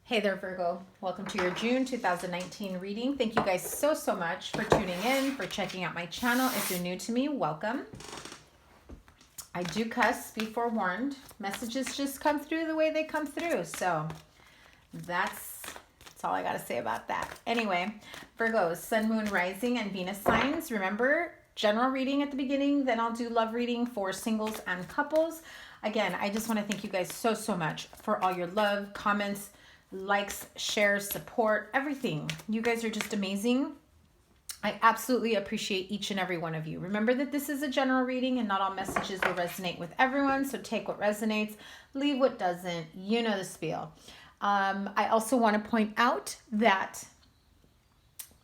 Hey there, Virgo. Welcome to your June 2019 reading. Thank you guys so much for tuning in, for checking out my channel. If you're new to me, welcome. I do cuss, be forewarned. Messages just come through the way they come through. So that's all I got to say about that. Anyway, Virgos, Sun, Moon, Rising, and Venus signs. Remember, general reading at the beginning, then I'll do love reading for singles and couples. Again, I just want to thank you guys so much for all your love, comments, likes, shares, support, everything. You guys are just amazing. I absolutely appreciate each and every one of you. Remember that this is a general reading and not all messages will resonate with everyone. So take what resonates, leave what doesn't. You know the spiel. I also want to point out that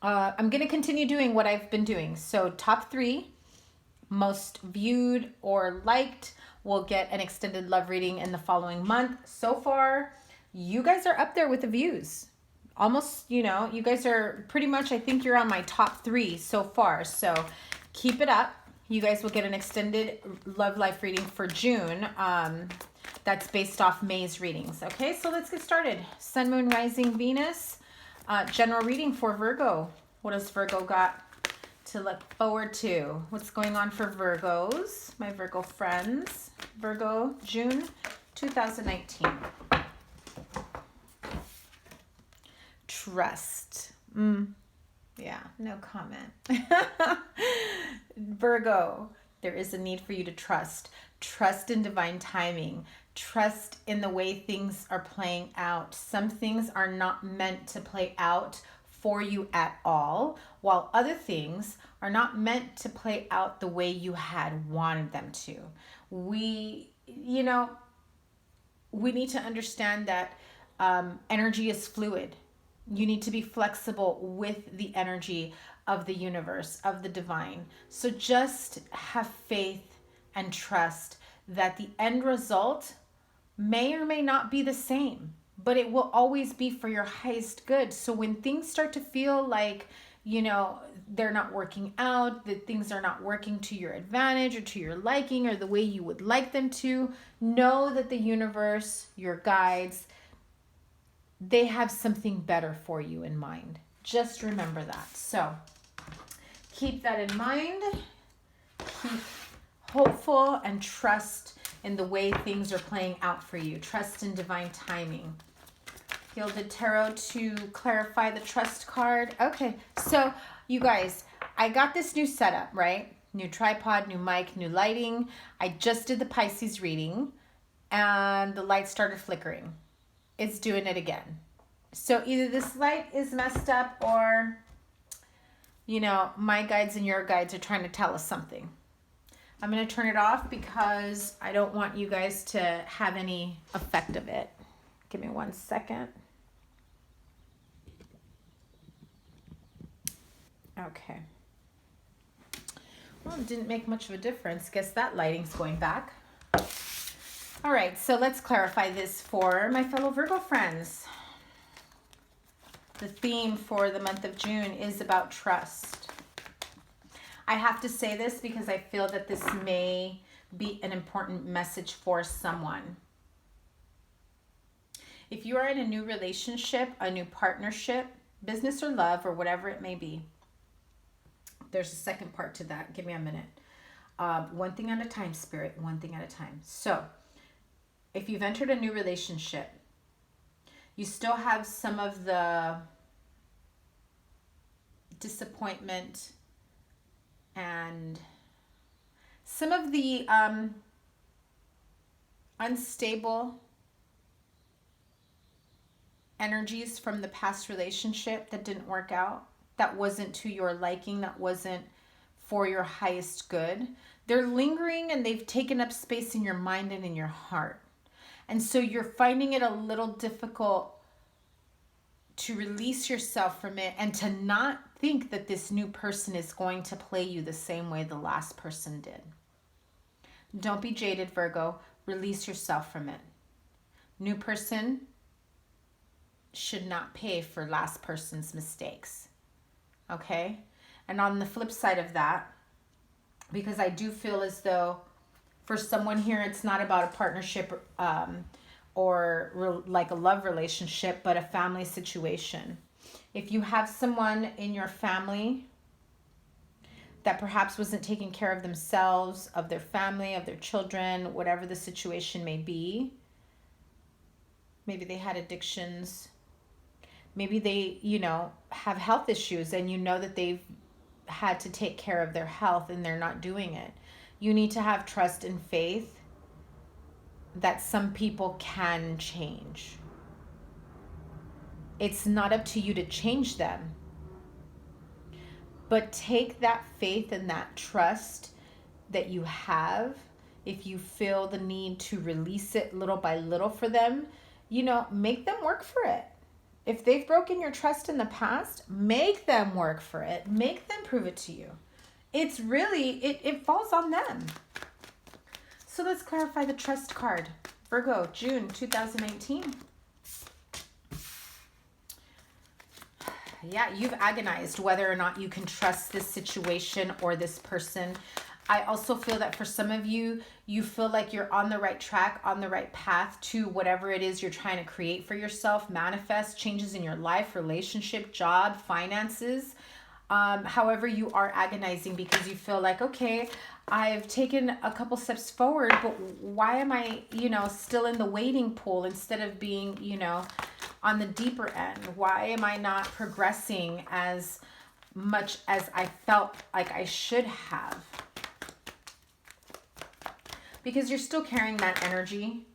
I'm going to continue doing what I've been doing. So top 3 most viewed or liked will get an extended love reading in the following month. So far, you guys are up there with the views. Almost, you guys are pretty much, I think you're on my top 3 so far. So keep it up. You guys will get an extended love life reading for June. That's based off May's readings. Okay, so let's get started. Sun, Moon, Rising, Venus. General reading for Virgo. What does Virgo got to look forward to? What's going on for Virgos? My Virgo friends. Virgo, June 2019. Trust. Yeah, no comment. Virgo, there is a need for you to trust. Trust in divine timing. Trust in the way things are playing out. Some things are not meant to play out for you at all, while other things are not meant to play out the way you had wanted them to. We need to understand that energy is fluid. You need to be flexible with the energy of the universe, of the divine. So just have faith and trust that the end result may or may not be the same, but it will always be for your highest good. So when things start to feel like, they're not working out, that things are not working to your advantage or to your liking or the way you would like them to, know that the universe, your guides, they have something better for you in mind. Just remember that. So keep that in mind. Keep hopeful and trust in the way things are playing out for you. Trust in divine timing. Gilded Tarot to clarify the trust card. Okay, so you guys, I got this new setup, right? New tripod, new mic, new lighting. I just did the Pisces reading and the light started flickering. It's doing it again. So either this light is messed up or, my guides and your guides are trying to tell us something. I'm going to turn it off because I don't want you guys to have any effect of it. Give me 1 second. Okay. Well, it didn't make much of a difference. Guess that lighting's going back. All right, so let's clarify this for my fellow Virgo friends. The theme for the month of June is about trust. I have to say this because I feel that this may be an important message for someone. If you are in a new relationship, a new partnership, business or love, or whatever it may be, there's a second part to that. Give me a minute. One thing at a time, Spirit, one thing at a time. So, if you've entered a new relationship, you still have some of the disappointment and some of the unstable energies from the past relationship that didn't work out, that wasn't to your liking, that wasn't for your highest good. They're lingering and they've taken up space in your mind and in your heart. And so you're finding it a little difficult to release yourself from it and to not think that this new person is going to play you the same way the last person did. Don't be jaded, Virgo. Release yourself from it. New person should not pay for last person's mistakes. Okay? And on the flip side of that, because I do feel as though for someone here, it's not about a partnership or like a love relationship, but a family situation. If you have someone in your family that perhaps wasn't taking care of themselves, of their family, of their children, whatever the situation may be, maybe they had addictions, maybe they, have health issues, and that they've had to take care of their health and they're not doing it. You need to have trust and faith that some people can change. It's not up to you to change them. But take that faith and that trust that you have. If you feel the need to release it little by little for them, make them work for it. If they've broken your trust in the past, make them work for it. Make them prove it to you. It's really, it falls on them. So let's clarify the trust card. Virgo, June 2019. Yeah, you've agonized whether or not you can trust this situation or this person. I also feel that for some of you, you feel like you're on the right track, on the right path to whatever it is you're trying to create for yourself, manifest changes in your life, relationship, job, finances. However, you are agonizing because you feel like, okay, I've taken a couple steps forward, but why am I, still in the waiting pool instead of being, on the deeper end? Why am I not progressing as much as I felt like I should have? Because you're still carrying that energy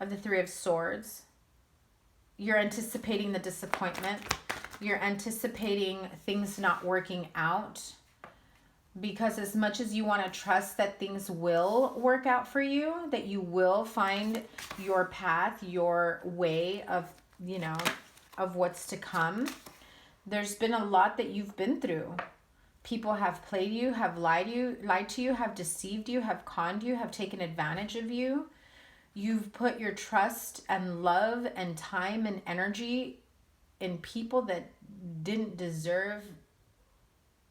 of the Three of Swords. You're anticipating the disappointment. You're anticipating things not working out. Because as much as you want to trust that things will work out for you, that you will find your path, your way of, of what's to come, there's been a lot that you've been through. People have played you, have lied to you, have deceived you, have conned you, have taken advantage of you. You've put your trust and love and time and energy in people that didn't deserve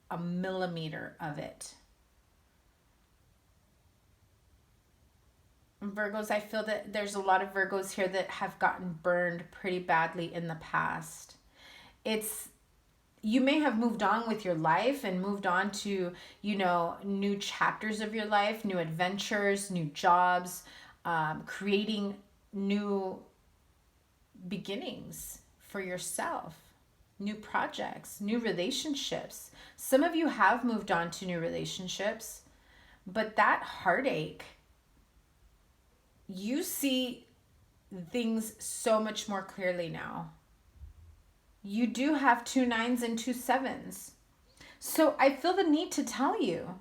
a millimeter of it. Virgos, I feel that there's a lot of Virgos here that have gotten burned pretty badly in the past. You may have moved on with your life and moved on to, new chapters of your life, new adventures, new jobs, creating new beginnings for yourself, new projects, new relationships. Some of you have moved on to new relationships, but that heartache, you see things so much more clearly now. You do have 2 9s and 2 7s. So I feel the need to tell you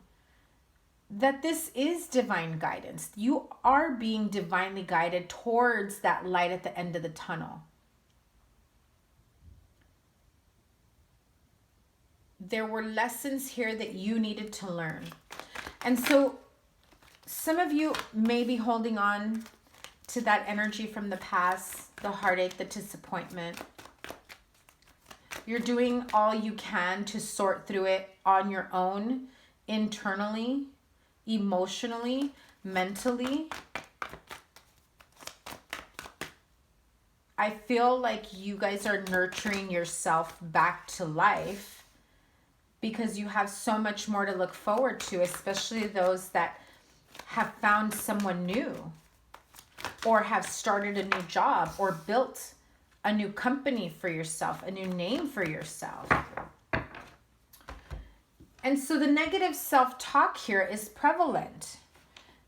that this is divine guidance. You are being divinely guided towards that light at the end of the tunnel. There were lessons here that you needed to learn. And so some of you may be holding on to that energy from the past, the heartache, the disappointment. You're doing all you can to sort through it on your own, internally, emotionally, mentally. I feel like you guys are nurturing yourself back to life because you have so much more to look forward to, especially those that have found someone new or have started a new job or built a new company for yourself, a new name for yourself. And so the negative self-talk here is prevalent.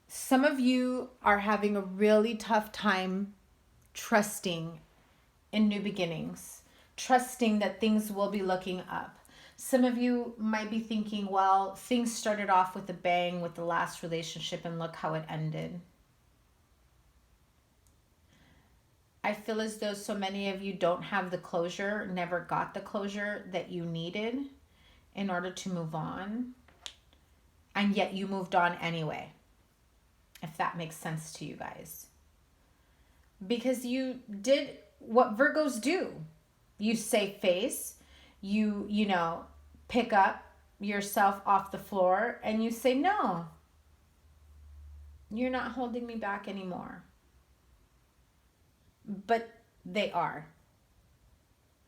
Some of you are having a really tough time trusting in new beginnings, trusting that things will be looking up. Some of you might be thinking, well, things started off with a bang with the last relationship and look how it ended. I feel as though so many of you don't have the closure, never got the closure that you needed in order to move on. And yet you moved on anyway, if that makes sense to you guys. Because you did what Virgos do. You save face, you pick up yourself off the floor and you say, no, you're not holding me back anymore. but they are.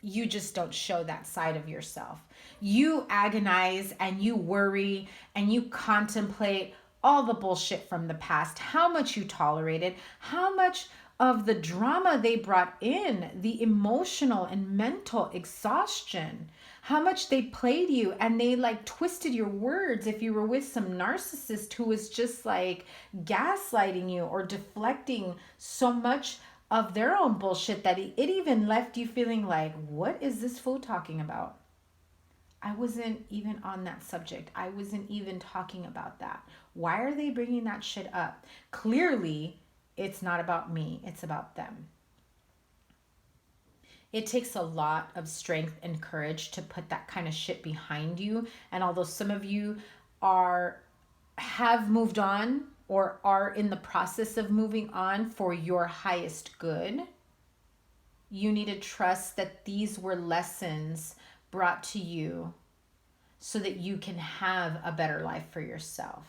You just don't show that side of yourself. You agonize and you worry and you contemplate all the bullshit from the past, how much you tolerated, how much of the drama they brought in, the emotional and mental exhaustion, how much they played you and they like twisted your words if you were with some narcissist who was just like gaslighting you or deflecting so much of their own bullshit that it even left you feeling like, what is this fool talking about? I wasn't even on that subject. I wasn't even talking about that. Why are they bringing that shit up? Clearly, it's not about me. It's about them. It takes a lot of strength and courage to put that kind of shit behind you. And although some of you have moved on or are in the process of moving on for your highest good, you need to trust that these were lessons brought to you so that you can have a better life for yourself.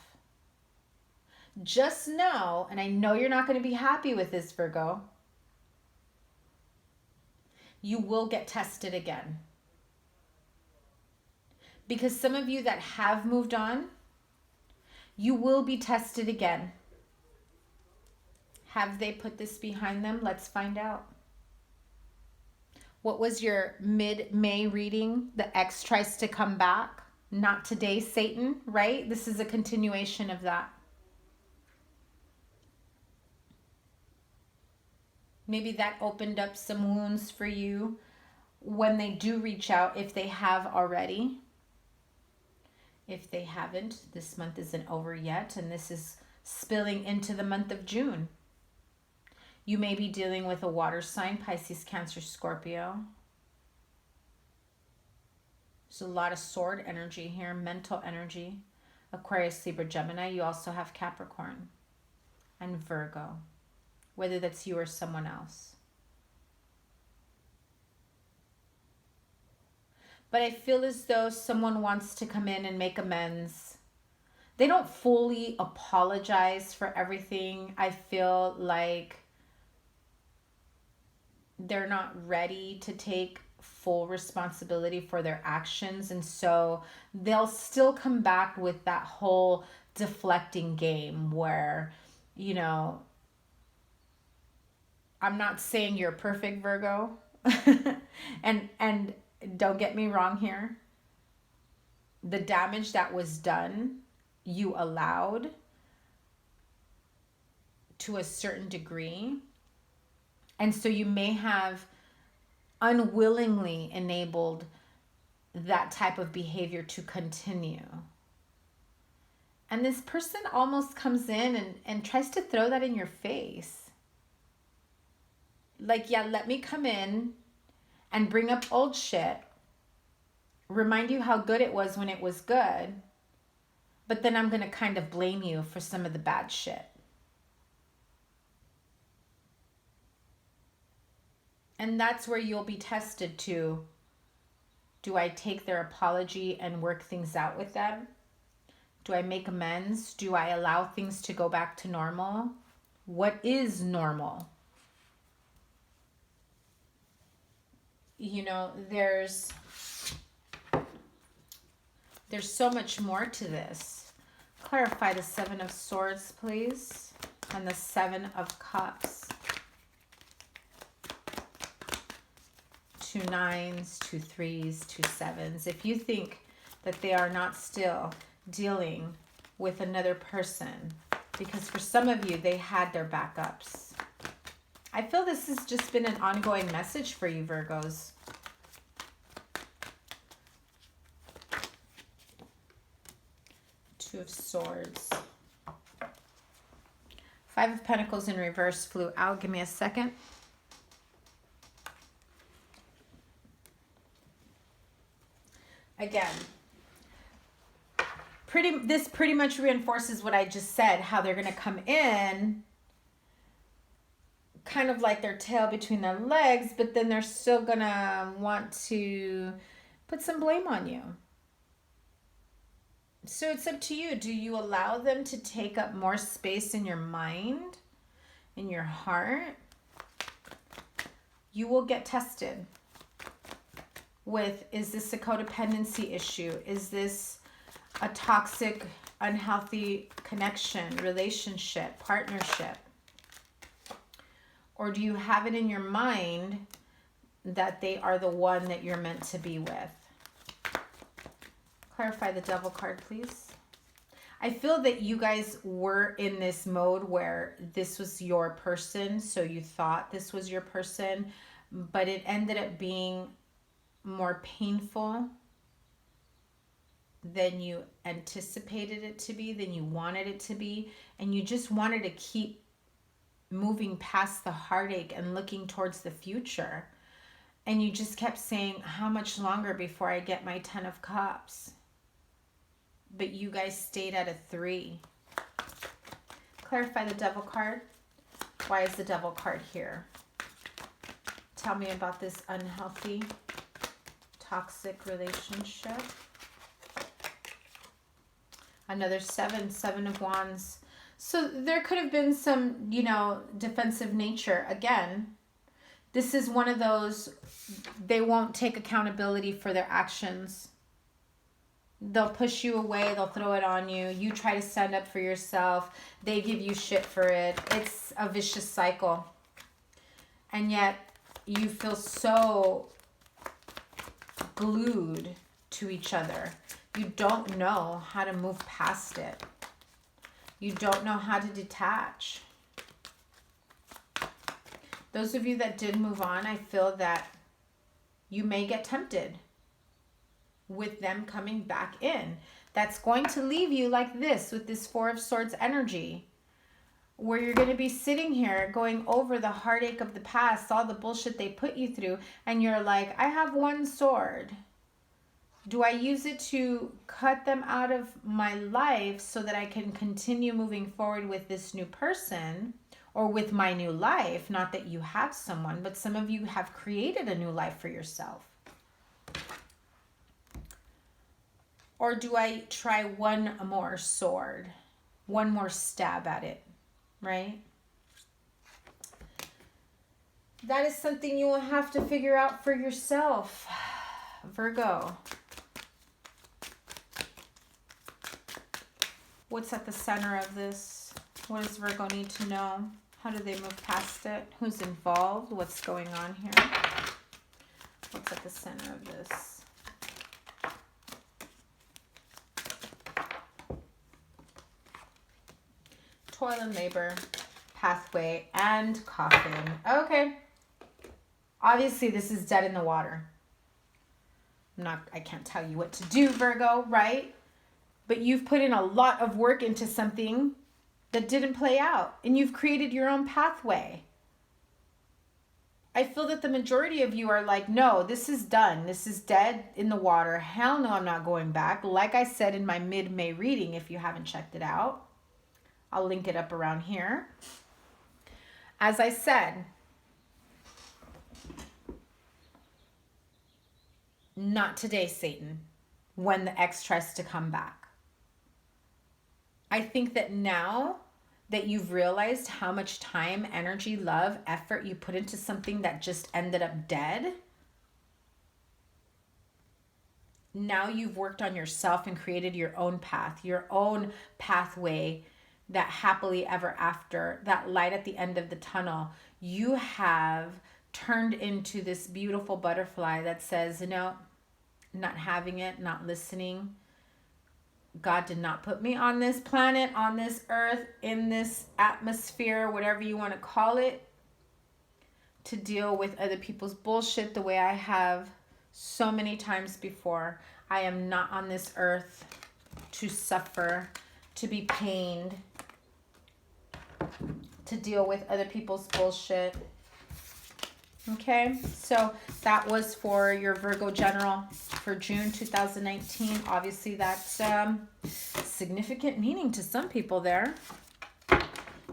Just know, and I know you're not going to be happy with this, Virgo, you will get tested again. Because some of you that have moved on, you will be tested again. Have they put this behind them? Let's find out. What was your mid-May reading? The ex tries to come back. Not today, Satan, right? This is a continuation of that. Maybe that opened up some wounds for you when they do reach out, if they have already. If they haven't, this month isn't over yet, and this is spilling into the month of June. You may be dealing with a water sign, Pisces, Cancer, Scorpio. There's a lot of sword energy here, mental energy. Aquarius, Libra, Gemini. You also have Capricorn and Virgo, whether that's you or someone else. But I feel as though someone wants to come in and make amends. They don't fully apologize for everything. I feel like they're not ready to take full responsibility for their actions. And so they'll still come back with that whole deflecting game where, you know, I'm not saying you're perfect, Virgo. and don't get me wrong here. The damage that was done, you allowed to a certain degree. And so you may have unwillingly enabled that type of behavior to continue. And this person almost comes in and tries to throw that in your face. Like, yeah, let me come in and bring up old shit, remind you how good it was when it was good, but then I'm going to kind of blame you for some of the bad shit. And that's where you'll be tested to, do I take their apology and work things out with them? Do I make amends? Do I allow things to go back to normal? What is normal? You know, there's so much more to this. Clarify the Seven of Swords, please, and the Seven of Cups. 2 9s, 2 3s, 2 7s. If you think that they are not still dealing with another person, because for some of you, they had their backups. I feel this has just been an ongoing message for you, Virgos. Two of Swords. 5 of Pentacles in reverse flew out. Give me a second. Again, this pretty much reinforces what I just said, how they're going to come in kind of like their tail between their legs, but then they're still going to want to put some blame on you. So it's up to you. Do you allow them to take up more space in your mind, in your heart? you will get tested with, is this a codependency issue? Is this a toxic, unhealthy connection, relationship, partnership? Or do you have it in your mind that they are the one that you're meant to be with? Clarify the Devil card, please. I feel that you guys were in this mode where this was your person, so you thought this was your person, but it ended up being more painful than you anticipated it to be, than you wanted it to be, and you just wanted to keep moving past the heartache and looking towards the future. And you just kept saying, how much longer before I get my 10 of Cups? But you guys stayed at a 3. Clarify the Devil card. Why is the Devil card here? Tell me about this unhealthy, toxic relationship. Another 7 of Wands. So there could have been some, you know, defensive nature. Again, this is one of those, they won't take accountability for their actions. They'll push you away. They'll throw it on you. You try to stand up for yourself. They give you shit for it. It's a vicious cycle. And yet you feel so glued to each other. You don't know how to move past it. You don't know how to detach. Those of you that did move on, I feel that you may get tempted with them coming back in. That's going to leave you like this with this 4 of Swords energy, where you're going to be sitting here going over the heartache of the past, all the bullshit they put you through, and you're like, I have one sword. Do I use it to cut them out of my life so that I can continue moving forward with this new person or with my new life? Not that you have someone, but some of you have created a new life for yourself. Or do I try one more sword, one more stab at it, right? That is something you will have to figure out for yourself, Virgo. What's at the center of this? What does Virgo need to know? How do they move past it? Who's involved? What's going on here? What's at the center of this? Toil and labor, pathway, and coffin. Okay. Obviously, this is dead in the water. I can't tell you what to do, Virgo, right? But you've put in a lot of work into something that didn't play out, and you've created your own pathway. I feel that the majority of you are like, no, this is done. This is dead in the water. Hell no, I'm not going back. Like I said in my mid-May reading, if you haven't checked it out, I'll link it up around here. As I said, not today, Satan, when the ex tries to come back. I think that now that you've realized how much time, energy, love, effort you put into something that just ended up dead, now you've worked on yourself and created your own path, your own pathway, that happily ever after, that light at the end of the tunnel. You have turned into this beautiful butterfly that says, no, not having it, not listening. God did not put me on this planet, on this earth, in this atmosphere, whatever you want to call it, to deal with other people's bullshit the way I have so many times before. I am not on this earth to suffer, to be pained, to deal with other people's bullshit. Okay, so that was for your Virgo general for June 2019. Obviously, that's significant meaning to some people there.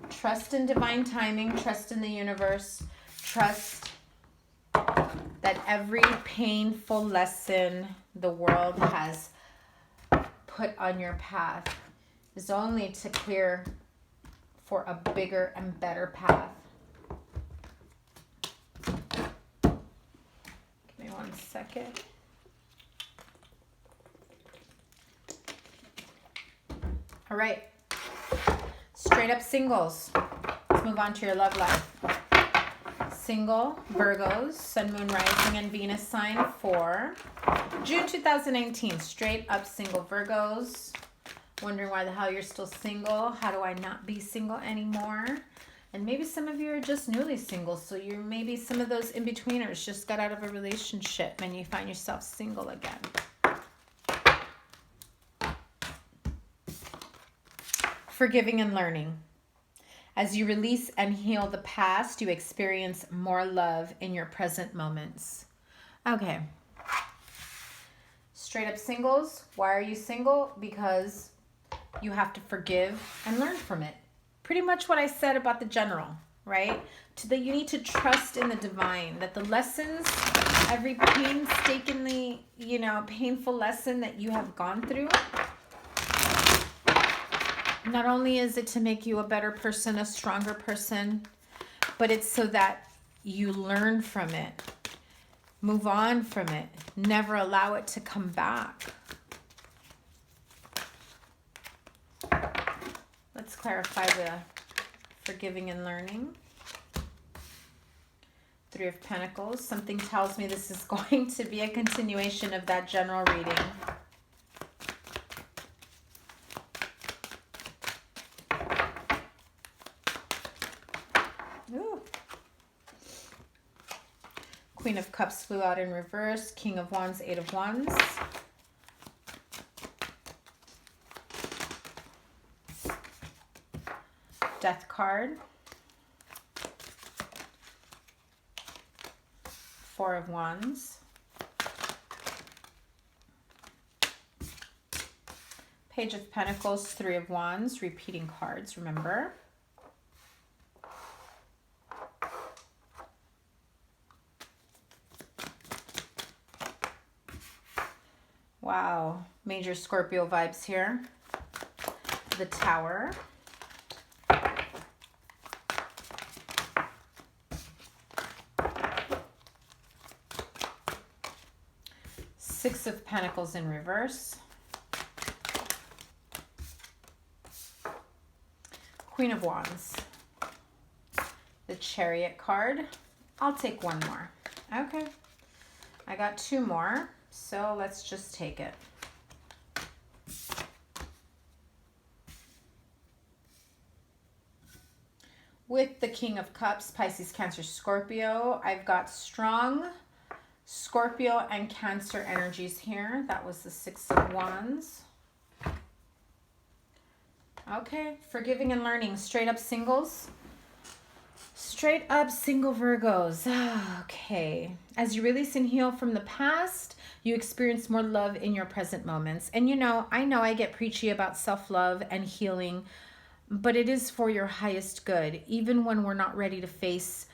Trust in divine timing, trust in the universe, trust that every painful lesson the world has put on your path is only to clear for a bigger and better path. 1 second. All right. Straight up singles. Let's move on to your love life. Single Virgos, Sun, Moon, Rising, and Venus sign for June 2019. Straight up single Virgos. Wondering why the hell you're still single. How do I not be single anymore? And maybe some of you are just newly single. So you're maybe some of those in-betweeners just got out of a relationship and you find yourself single again. Forgiving and learning. As you release and heal the past, you experience more love in your present moments. Okay. Straight up singles. Why are you single? Because you have to forgive and learn from it. Pretty much what I said about the general, right? That you need to trust in the divine, that the lessons, every painstakingly, painful lesson that you have gone through, not only is it to make you a better person, a stronger person, but it's so that you learn from it, move on from it, never allow it to come back. Let's clarify the forgiving and learning. 3 of Pentacles. Something tells me this is going to be a continuation of that general reading. Queen of Cups flew out in reverse. King of Wands, 8 of Wands. Death card. 4 of Wands. Page of Pentacles, 3 of Wands. Repeating cards, remember. Wow, major Scorpio vibes here. The Tower. Six of Pentacles in reverse. Queen of Wands. The Chariot card. I'll take one more. Okay. I got 2 more. So let's just take it. With the King of Cups, Pisces, Cancer, Scorpio, I've got strong Scorpio and Cancer energies here. That was the 6 of Wands. Okay, forgiving and learning. Straight up singles. Straight up single Virgos. Okay. As you release and heal from the past, you experience more love in your present moments. And I know I get preachy about self-love and healing, but it is for your highest good, even when we're not ready to face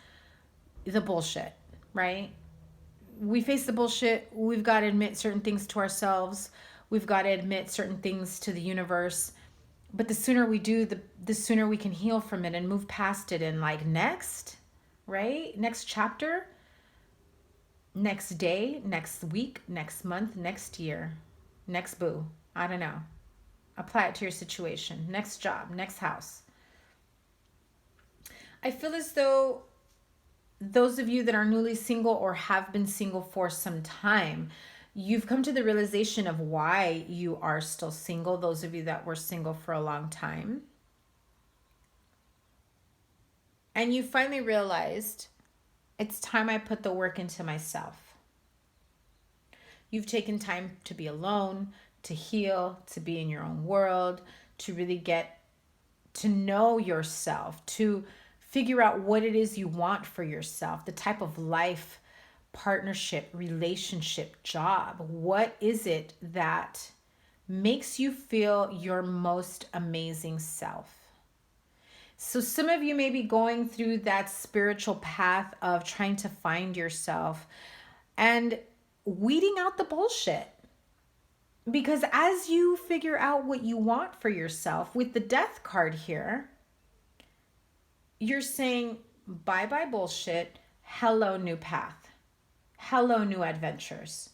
the bullshit, right? We face the bullshit. We've got to admit certain things to ourselves. We've got to admit certain things to the universe. But the sooner we do, the sooner we can heal from it and move past it and next, right? Next chapter. Next day, next week, next month, next year, next boo. I don't know. Apply it to your situation. Next job, next house. I feel as though those of you that are newly single or have been single for some time, you've come to the realization of why you are still single. Those of you that were single for a long time. And you finally realized, it's time I put the work into myself. You've taken time to be alone, to heal, to be in your own world, to really get to know yourself, to figure out what it is you want for yourself, the type of life, partnership, relationship, job. What is it that makes you feel your most amazing self? So some of you may be going through that spiritual path of trying to find yourself and weeding out the bullshit. Because as you figure out what you want for yourself, with the Death card here, you're saying, bye-bye bullshit, hello new path. Hello, new adventures.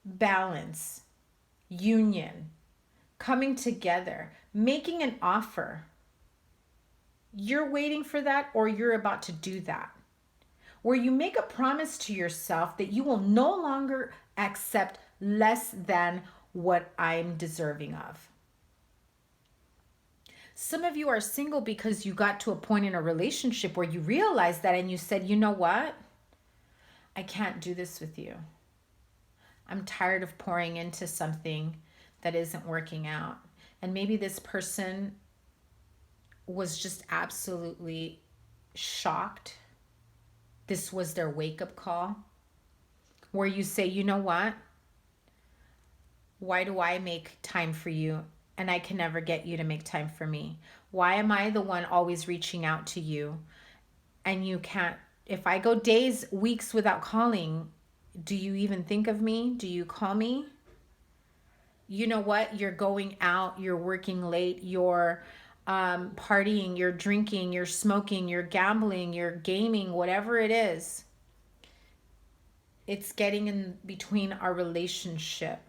Balance, union, coming together, making an offer. You're waiting for that, or you're about to do that, where you make a promise to yourself that you will no longer accept less than what I'm deserving of. Some of you are single because you got to a point in a relationship where you realized that and you said, you know what? I can't do this with you. I'm tired of pouring into something that isn't working out. And maybe this person was just absolutely shocked. This was their wake-up call, where you say, you know what? Why do I make time for you and I can never get you to make time for me? Why am I the one always reaching out to you and you can't? If I go days, weeks without calling, do you even think of me? Do you call me? You know what? You're going out, you're working late, you're partying, you're drinking, you're smoking, you're gambling, you're gaming, whatever it is. It's getting in between our relationship.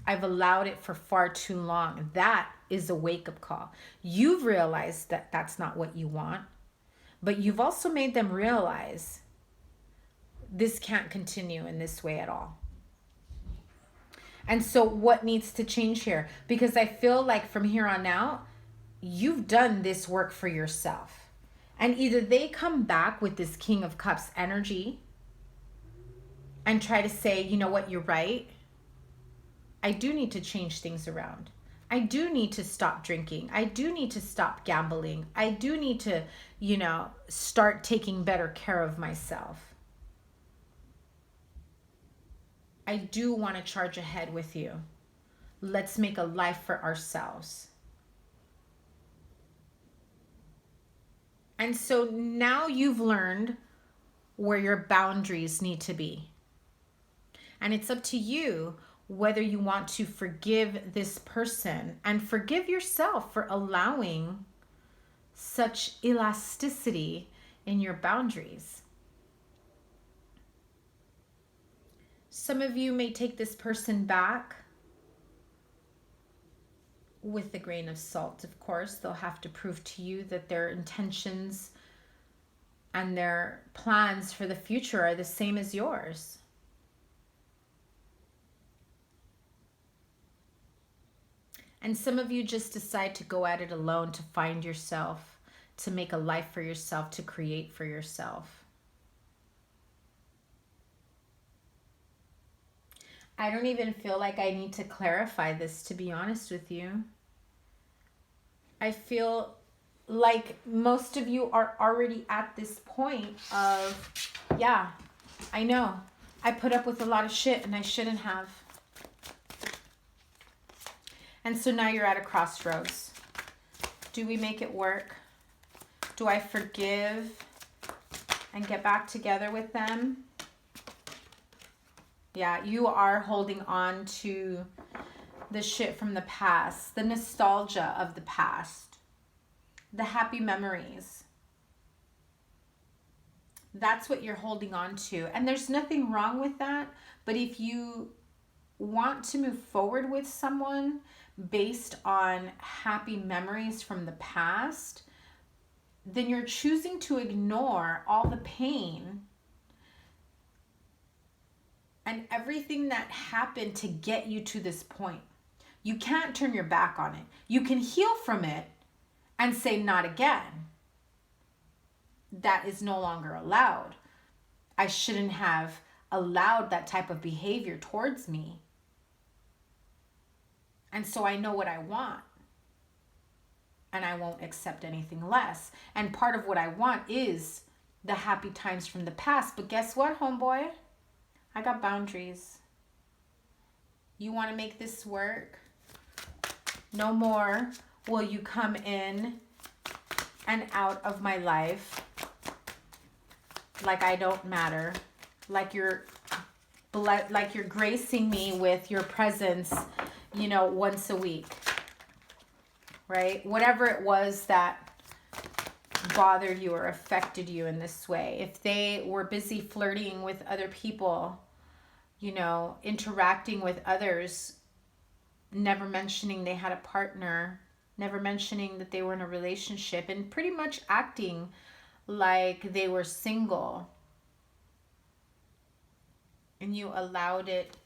I've allowed it for far too long. That is a wake-up call. You've realized that that's not what you want, but you've also made them realize this can't continue in this way at all. And so what needs to change here? Because I feel like from here on out, you've done this work for yourself. And either they come back with this King of Cups energy and try to say, you know what, you're right. I do need to change things around. I do need to stop drinking. I do need to stop gambling. I do need to, start taking better care of myself. I do want to charge ahead with you. Let's make a life for ourselves. And so now you've learned where your boundaries need to be. And it's up to you whether you want to forgive this person and forgive yourself for allowing such elasticity in your boundaries. Some of you may take this person back with a grain of salt, of course. They'll have to prove to you that their intentions and their plans for the future are the same as yours. And some of you just decide to go at it alone, to find yourself, to make a life for yourself, to create for yourself. I don't even feel like I need to clarify this, to be honest with you. I feel like most of you are already at this point of, yeah, I know. I put up with a lot of shit and I shouldn't have. And so now you're at a crossroads. Do we make it work? Do I forgive and get back together with them? Yeah, you are holding on to the shit from the past, the nostalgia of the past, the happy memories. That's what you're holding on to. And there's nothing wrong with that. But if you want to move forward with someone based on happy memories from the past, then you're choosing to ignore all the pain and everything that happened to get you to this point. You can't turn your back on it. You can heal from it and say, not again. That is no longer allowed. I shouldn't have allowed that type of behavior towards me. And so I know what I want. And I won't accept anything less. And part of what I want is the happy times from the past. But guess what, homeboy? I got boundaries. You want to make this work? No more will you come in and out of my life like I don't matter. Like you're gracing me with your presence, once a week. Right? Whatever it was that bothered you or affected you in this way. If they were busy flirting with other people, you know, interacting with others, never mentioning they had a partner, never mentioning that they were in a relationship, and pretty much acting like they were single, and you allowed it.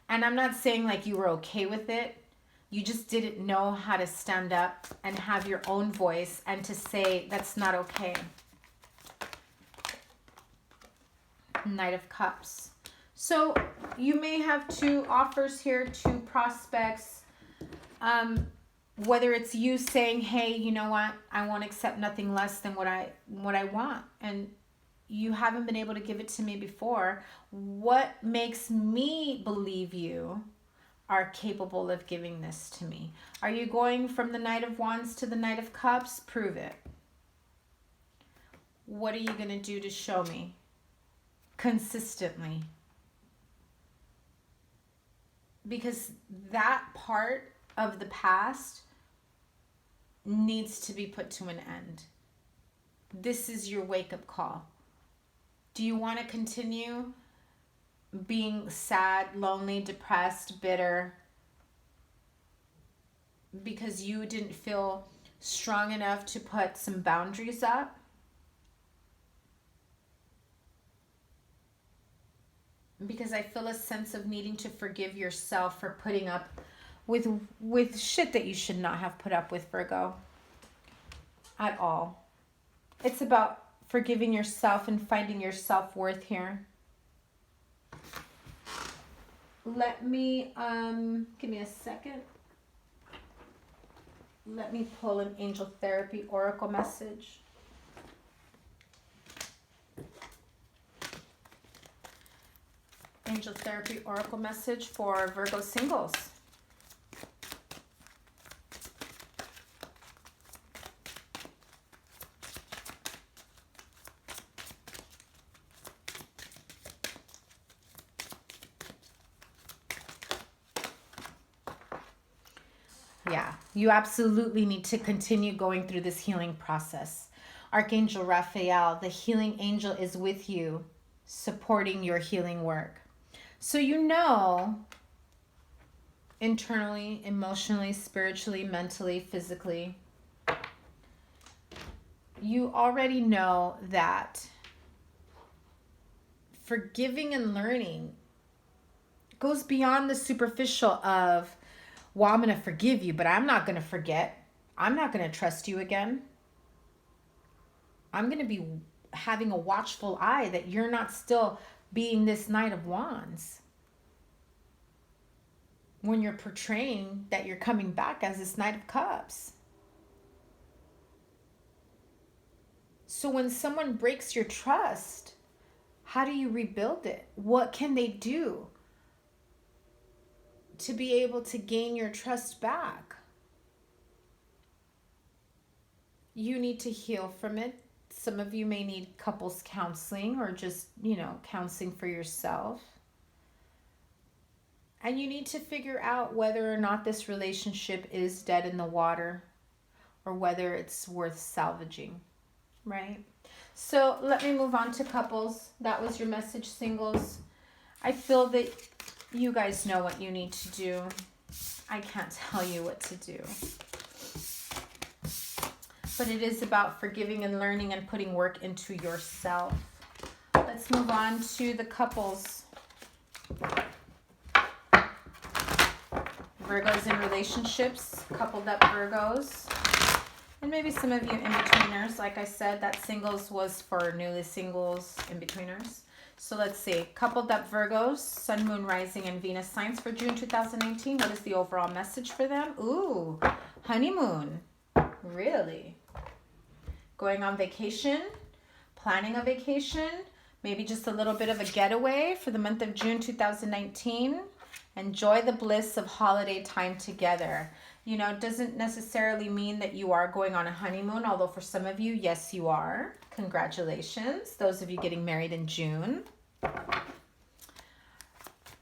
And I'm not saying like you were okay with it. You just didn't know how to stand up and have your own voice and to say that's not okay. Knight of Cups. So you may have two offers here, two prospects. Whether it's you saying, hey, you know what, I won't accept nothing less than what I want, and you haven't been able to give it to me before. What makes me believe you are capable of giving this to me? Are you going from the Knight of Wands to the Knight of Cups? Prove it. What are you going to do to show me consistently? Because that part of the past needs to be put to an end. This is your wake-up call. Do you want to continue being sad, lonely, depressed, bitter because you didn't feel strong enough to put some boundaries up? Because I feel a sense of needing to forgive yourself for putting up with shit that you should not have put up with, Virgo, at all. It's about forgiving yourself and finding your self-worth here. Let me, give me a second. Let me pull an Angel Therapy Oracle message. Angel Therapy Oracle message for Virgo singles. Yeah, you absolutely need to continue going through this healing process. Archangel Raphael, the healing angel, is with you, supporting your healing work. So you know, internally, emotionally, spiritually, mentally, physically, you already know that forgiving and learning goes beyond the superficial of, well, I'm going to forgive you, but I'm not going to forget. I'm not going to trust you again. I'm going to be having a watchful eye that you're not still being this Knight of Wands when you're portraying that you're coming back as this Knight of Cups. So when someone breaks your trust, how do you rebuild it? What can they do to be able to gain your trust back? You need to heal from it. Some of you may need couples counseling or just, counseling for yourself. And you need to figure out whether or not this relationship is dead in the water or whether it's worth salvaging, right? So let me move on to couples. That was your message, singles. I feel that you guys know what you need to do. I can't tell you what to do. But it is about forgiving and learning and putting work into yourself. Let's move on to the couples. Virgos in relationships, coupled up Virgos. And maybe some of you in-betweeners. Like I said, that singles was for newly singles, in-betweeners. So let's see. Coupled up Virgos, Sun, Moon, Rising, and Venus signs for June 2019. What is the overall message for them? Ooh, honeymoon. Really? Going on vacation, planning a vacation, maybe just a little bit of a getaway for the month of June 2019. Enjoy the bliss of holiday time together. It doesn't necessarily mean that you are going on a honeymoon, although for some of you, yes, you are. Congratulations. Those of you getting married in June.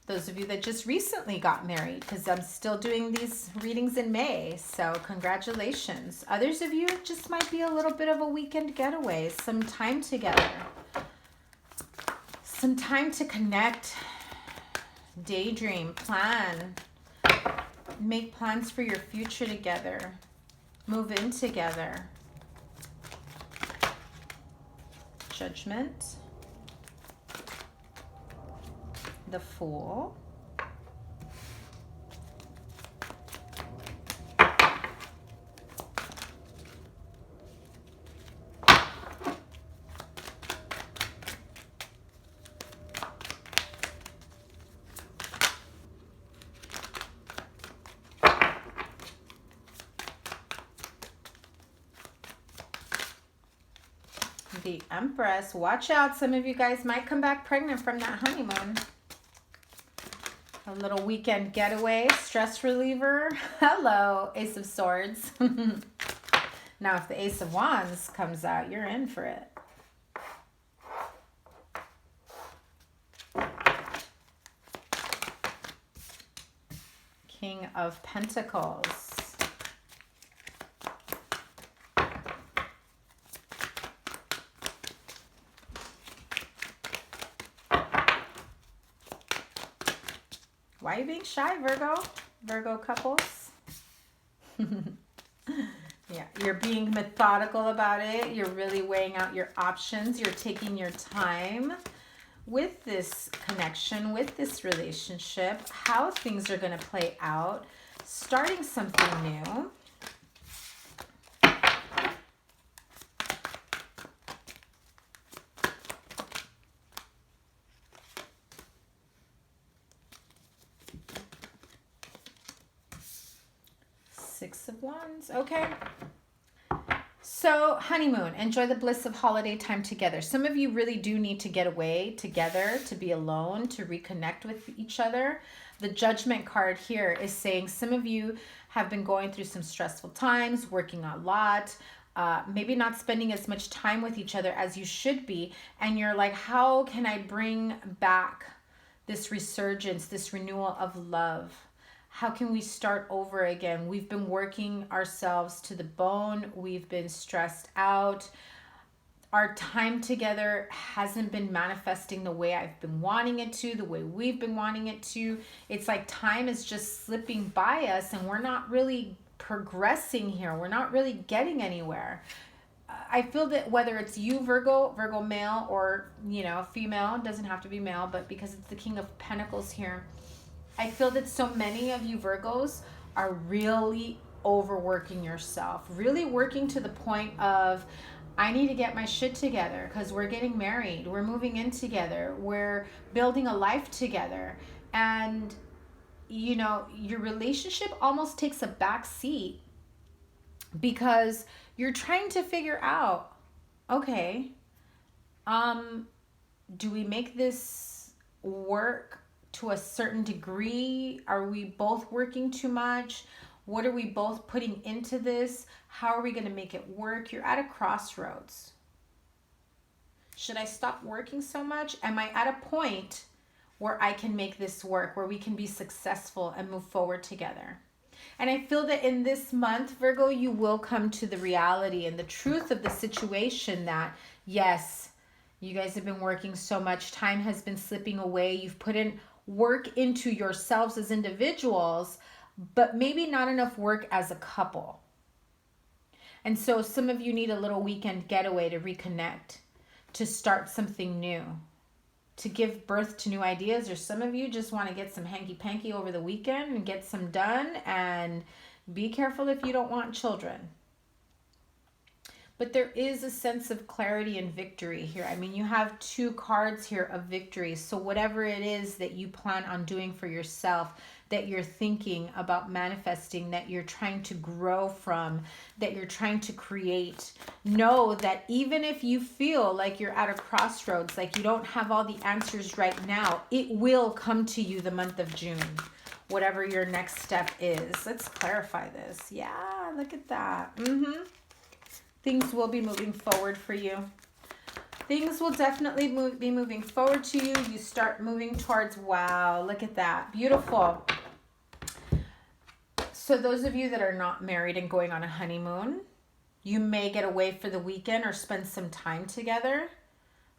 Those of you that just recently got married, because I'm still doing these readings in May. So congratulations. Others of you, it just might be a little bit of a weekend getaway, some time together, some time to connect, daydream, plan, make plans for your future together, move in together. Judgment, the Fool, the Empress. Watch out, some of you guys might come back pregnant from that honeymoon. A little weekend getaway, stress reliever. Hello, Ace of Swords. Now, if the Ace of Wands comes out, you're in for it. King of Pentacles. Why are you being shy, Virgo? Virgo couples? Yeah, you're being methodical about it. You're really weighing out your options. You're taking your time with this connection, with this relationship, how things are going to play out, starting something new. Six of Wands. Okay. So, honeymoon. Enjoy the bliss of holiday time together. Some of you really do need to get away together, to be alone, to reconnect with each other. The Judgment card here is saying some of you have been going through some stressful times, working a lot, maybe not spending as much time with each other as you should be. And you're like, how can I bring back this resurgence, this renewal of love? How can we start over again? We've been working ourselves to the bone. We've been stressed out. Our time together hasn't been manifesting the way I've been wanting it to, the way we've been wanting it to. It's like time is just slipping by us and we're not really progressing here. We're not really getting anywhere. I feel that whether it's you, Virgo male, or, female, it doesn't have to be male, but because it's the King of Pentacles here, I feel that so many of you Virgos are really overworking yourself, really working to the point of, I need to get my shit together because we're getting married, we're moving in together, we're building a life together. And, your relationship almost takes a back seat because you're trying to figure out, okay, do we make this work to a certain degree? Are we both working too much? What are we both putting into this? How are we going to make it work? You're at a crossroads. Should I stop working so much? Am I at a point where I can make this work, where we can be successful and move forward together? And I feel that in this month, Virgo, you will come to the reality and the truth of the situation that, yes, you guys have been working so much. Time has been slipping away. You've put in work into yourselves as individuals, but maybe not enough work as a couple. And so some of you need a little weekend getaway to reconnect, to start something new, to give birth to new ideas. Or some of you just want to get some hanky-panky over the weekend and get some done, and be careful if you don't want children. But there is a sense of clarity and victory here. I mean, you have two cards here of victory. So whatever it is that you plan on doing for yourself, that you're thinking about manifesting, that you're trying to grow from, that you're trying to create, know that even if you feel like you're at a crossroads, like you don't have all the answers right now, it will come to you the month of June, whatever your next step is. Let's clarify this. Yeah, look at that. Things will be moving forward for you. Things will definitely be moving forward to you. You start moving towards, wow, look at that. Beautiful. So those of you that are not married and going on a honeymoon, you may get away for the weekend or spend some time together,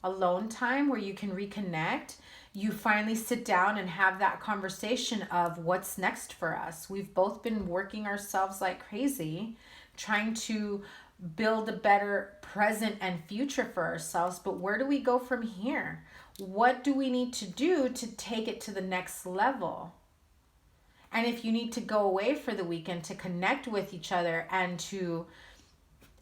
alone time where you can reconnect. You finally sit down and have that conversation of what's next for us. We've both been working ourselves like crazy, trying to build a better present and future for ourselves. But where do we go from here? What do we need to do to take it to the next level? And if you need to go away for the weekend to connect with each other and to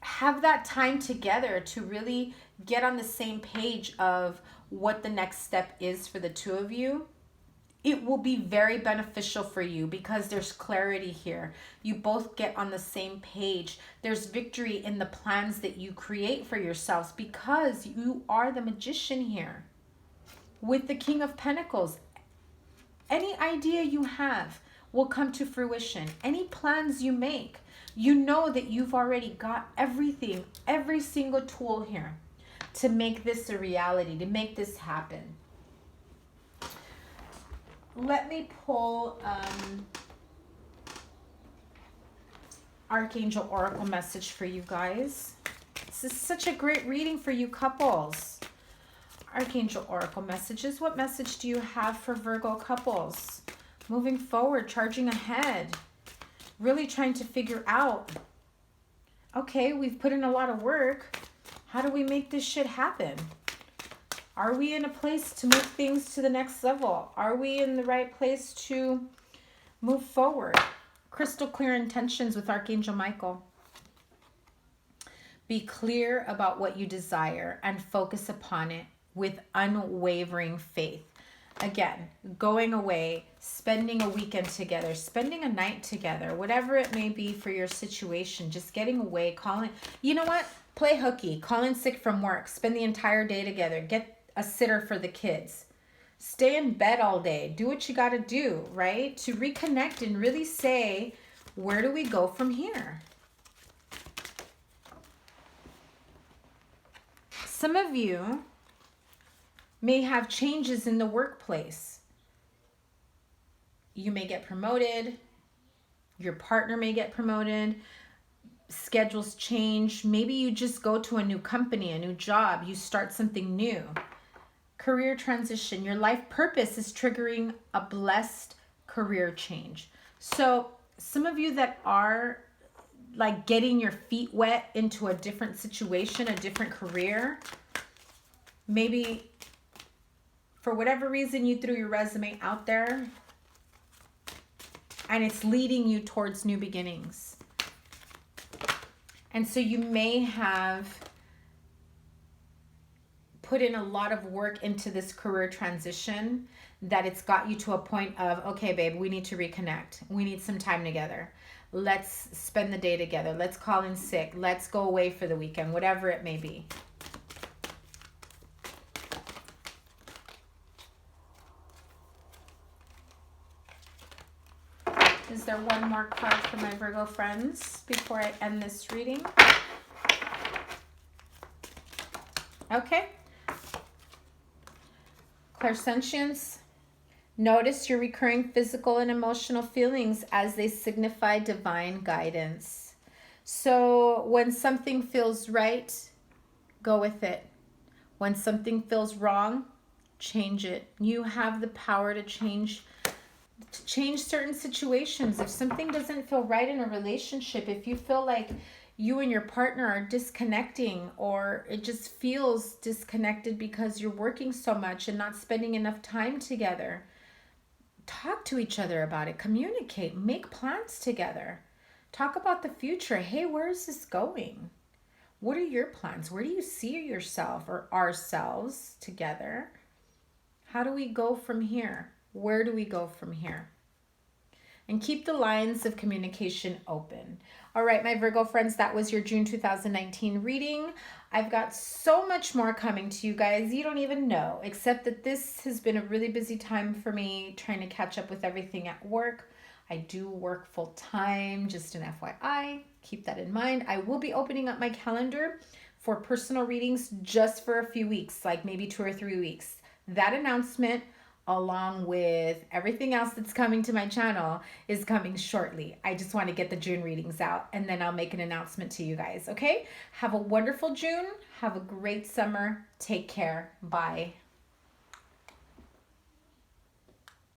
have that time together to really get on the same page of what the next step is for the two of you, it will be very beneficial for you because there's clarity here. You both get on the same page. There's victory in the plans that you create for yourselves because you are the magician here. With the King of Pentacles, any idea you have will come to fruition. Any plans you make, you know that you've already got everything, every single tool here to make this a reality, to make this happen. Let me pull Archangel Oracle message for you guys. This is such a great reading for you couples. Archangel Oracle messages. What message do you have for Virgo couples? Moving forward, charging ahead, really trying to figure out, okay, we've put in a lot of work. How do we make this shit happen? Are we in a place to move things to the next level? Are we in the right place to move forward? Crystal clear intentions with Archangel Michael. Be clear about what you desire and focus upon it with unwavering faith. Again, going away, spending a weekend together, spending a night together, whatever it may be for your situation, just getting away, calling, you know what? Play hooky, call in sick from work, spend the entire day together, get a sitter for the kids, stay in bed all day, do what you got to do, right? To reconnect and really say, where do we go from here? Some of you may have changes in the workplace. You may get promoted. Your partner may get promoted. Schedules change. Maybe you just go to a new company, a new job. You start something new. Career transition. Your life purpose is triggering a blessed career change. So some of you that are like getting your feet wet into a different situation, a different career, maybe for whatever reason you threw your resume out there and it's leading you towards new beginnings. And so you may have put in a lot of work into this career transition that it's got you to a point of, okay, babe, we need to reconnect. We need some time together. Let's spend the day together. Let's call in sick. Let's go away for the weekend, whatever it may be. Is there one more card for my Virgo friends before I end this reading? Okay. Clairsentience. Notice your recurring physical and emotional feelings as they signify divine guidance. So when something feels right, go with it. When something feels wrong, change it. You have the power to change certain situations. If something doesn't feel right in a relationship, if you feel like you and your partner are disconnecting, or it just feels disconnected because you're working so much and not spending enough time together, talk to each other about it. Communicate. Make plans together. Talk about the future. Hey, where is this going? What are your plans? Where do you see yourself or ourselves together? How do we go from here? Where do we go from here? And keep the lines of communication open. All right, my Virgo friends, that was your June 2019 reading. I've got so much more coming to you guys. You don't even know, except that this has been a really busy time for me trying to catch up with everything at work. I do work full time, just an FYI. Keep that in mind. I will be opening up my calendar for personal readings just for a few weeks, like maybe 2 or 3 weeks. That announcement, along with everything else that's coming to my channel, is coming shortly. I just want to get the June readings out, and then I'll make an announcement to you guys, okay? Have a wonderful June. Have a great summer. Take care. Bye.